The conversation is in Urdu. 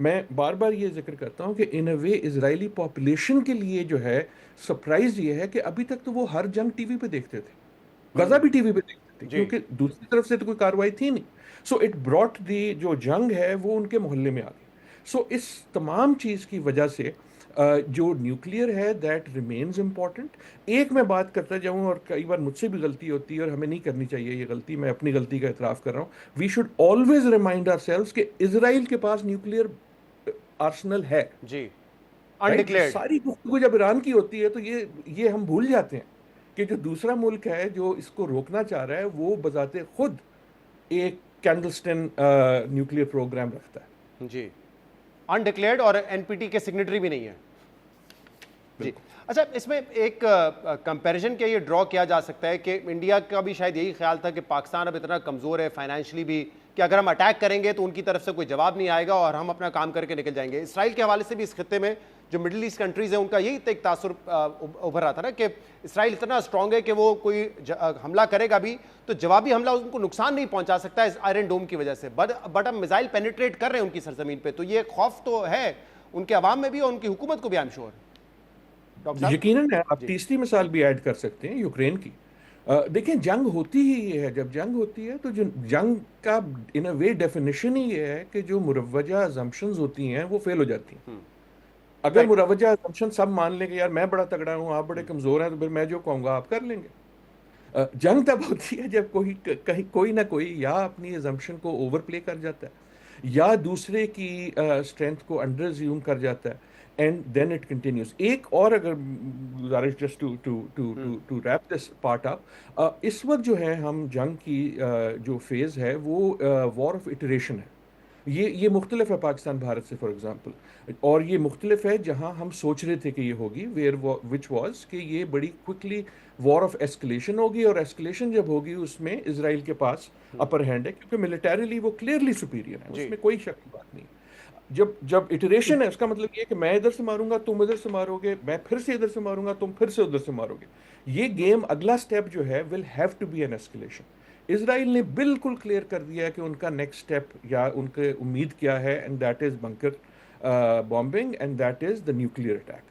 میں بار بار یہ ذکر کرتا ہوں کہ ان اے وے اسرائیلی پاپولیشن کے لیے جو ہے سرپرائز یہ ہے کہ ابھی تک تو وہ ہر جنگ ٹی وی پہ دیکھتے تھے، غزہ ہوں بھی ٹی وی پہ دیکھتے تھے جی کیونکہ دوسری طرف سے تو کوئی کاروائی تھی نہیں. سو اٹ براٹ دی جو جنگ ہے وہ ان کے محلے میں آ گئی. سو اس تمام چیز کی وجہ سے جو نیوکلیئر ہے دیٹ ریمینز امپورٹنٹ. ایک میں بات کرتا جاؤں اور کئی بار مجھ سے بھی غلطی ہوتی ہے اور ہمیں نہیں کرنی چاہیے یہ غلطی، میں اپنی غلطی کا اعتراف کر رہا ہوں. We should always remind ourselves کہ اسرائیل کے پاس نیوکلیئر آرسنل ہے. جی رائٹ، انڈکلیئرڈ. ساری گفتگو جب ایران کی ہوتی ہے تو یہ ہم بھول جاتے ہیں کہ جو دوسرا ملک ہے جو اس کو روکنا چاہ رہا ہے وہ بذات خود ایک کینڈلسٹن نیوکلیئر پروگرام رکھتا ہے. جی انڈکلیئرڈ اور این پی ٹی کے سگنیٹری بھی نہیں ہے. جی بالکل. اچھا، اس میں ایک کمپیریزن کیا یہ ڈرا کیا جا سکتا ہے کہ انڈیا کا بھی شاید یہی خیال تھا کہ پاکستان اب اتنا کمزور ہے فائنینشلی بھی کہ اگر ہم اٹیک کریں گے تو ان کی طرف سے کوئی جواب نہیں آئے گا اور ہم اپنا کام کر کے نکل جائیں گے. اسرائیل کے حوالے سے بھی اس خطے میں جو مڈل ایسٹ کنٹریز ہیں ان کا یہی ایک تاثر ابھر رہا تھا نا کہ اسرائیل اتنا اسٹرانگ ہے کہ وہ کوئی حملہ کرے گا بھی تو جوابی حملہ ان کو نقصان نہیں پہنچا سکتا اس آئرن ڈوم کی وجہ سے. بٹ ہم میزائل پینیٹریٹ کر رہے ہیں ان کی سرزمین پہ، تو یہ خوف تو ہے ان کے عوام میں بھی اور ان کی حکومت کو بھی. آئی ایم شیور ڈاکٹر صاحب. یقیناً آپ جی تیسری مثال بھی ایڈ کر سکتے ہیں یوکرین کی. دیکھیں جنگ ہوتی ہی یہ ہے، جب جنگ ہوتی ہے تو جو جنگ کا ان اے وے ڈیفینیشن ہی یہ ہے کہ جو مروجہ ازمپشنز ہوتی ہیں وہ فیل ہو جاتی ہیں. اگر رائٹ. مروجہ ازمپشن سب مان لیں کہ یار میں بڑا تگڑا ہوں آپ بڑے کمزور ہیں تو پھر میں جو کہوں گا آپ کر لیں گے. جنگ تب ہوتی ہے جب کوئی نہ کوئی یا اپنی ازمپشن کو اوور پلے کر جاتا ہے یا دوسرے کی اسٹرینتھ کو انڈر زیوم کر جاتا ہے اینڈ دین اٹ کنٹینیوز. ایک اور اگر گزارش just to wrap this part up, اس وقت جو ہے ہم جنگ کی جو فیز ہے وہ وار آف اٹریشن ہے. یہ مختلف ہے پاکستان بھارت سے فار ایگزامپل، اور یہ مختلف ہے جہاں ہم سوچ رہے تھے کہ یہ ہوگی وچ واز کہ یہ بڑی کوئکلی وار آف ایسکلیشن ہوگی، اور ایسکلیشن جب ہوگی اس میں اسرائیل کے پاس اپر ہینڈ ہے کیونکہ ملیٹریلی وہ کلیئرلی سپیریئر ہے، اس جی میں کوئی شک کی بات نہیں. جب اٹریشن ہے اس کا مطلب یہ کہ میں ادھر سے ماروں گا تم ادھر سے مارو گے، میں پھر سے ادھر سے ماروں گا تم پھر سے ادھر سے مارو گے. یہ گیم اگلا سٹیپ جو ہے will have to be an escalation. Israel نے بالکل کلیئر کر دیا ہے کہ ان کا نیکسٹ سٹیپ یا ان کے امید کیا ہے، and that is bunker bombing and that is the nuclear attack.